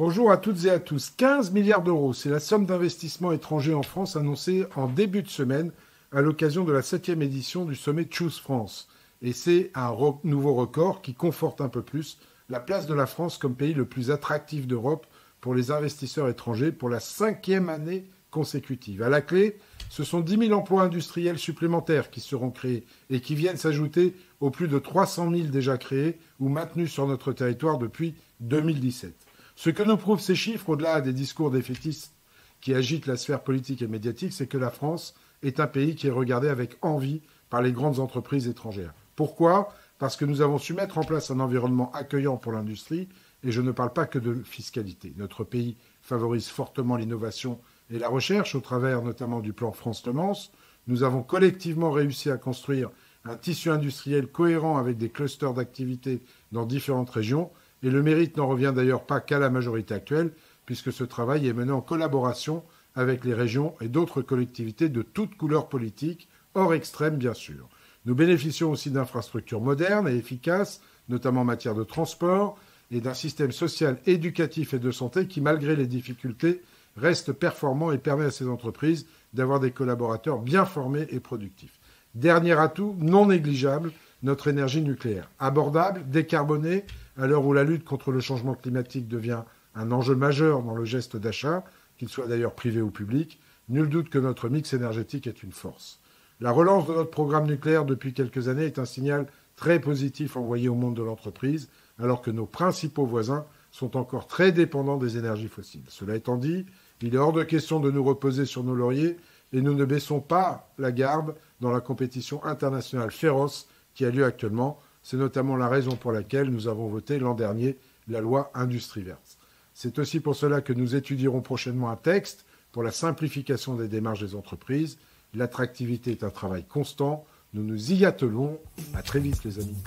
Bonjour à toutes et à tous. 15 milliards d'euros, c'est la somme d'investissement étranger en France annoncée en début de semaine à l'occasion de la 7e édition du sommet Choose France. Et c'est un nouveau record qui conforte un peu plus la place de la France comme pays le plus attractif d'Europe pour les investisseurs étrangers pour la 5e année consécutive. À la clé, ce sont 10 000 emplois industriels supplémentaires qui seront créés et qui viennent s'ajouter aux plus de 300 000 déjà créés ou maintenus sur notre territoire depuis 2017. Ce que nous prouvent ces chiffres, au-delà des discours défaitistes qui agitent la sphère politique et médiatique, c'est que la France est un pays qui est regardé avec envie par les grandes entreprises étrangères. Pourquoi ? Parce que nous avons su mettre en place un environnement accueillant pour l'industrie, et je ne parle pas que de fiscalité. Notre pays favorise fortement l'innovation et la recherche, au travers notamment du plan France Relance. Nous avons collectivement réussi à construire un tissu industriel cohérent avec des clusters d'activités dans différentes régions, et le mérite n'en revient d'ailleurs pas qu'à la majorité actuelle, puisque ce travail est mené en collaboration avec les régions et d'autres collectivités de toutes couleurs politiques, hors extrême bien sûr. Nous bénéficions aussi d'infrastructures modernes et efficaces, notamment en matière de transport, et d'un système social, éducatif et de santé qui, malgré les difficultés, reste performant et permet à ces entreprises d'avoir des collaborateurs bien formés et productifs. Dernier atout, non négligeable, notre énergie nucléaire. Abordable, décarbonée, à l'heure où la lutte contre le changement climatique devient un enjeu majeur dans le geste d'achat, qu'il soit d'ailleurs privé ou public, nul doute que notre mix énergétique est une force. La relance de notre programme nucléaire depuis quelques années est un signal très positif envoyé au monde de l'entreprise, alors que nos principaux voisins sont encore très dépendants des énergies fossiles. Cela étant dit, il est hors de question de nous reposer sur nos lauriers et nous ne baissons pas la garde dans la compétition internationale féroce qui a lieu actuellement. C'est notamment la raison pour laquelle nous avons voté l'an dernier la loi Industrie verte. C'est aussi pour cela que nous étudierons prochainement un texte pour la simplification des démarches des entreprises. L'attractivité est un travail constant. Nous nous y attelons. À très vite, les amis.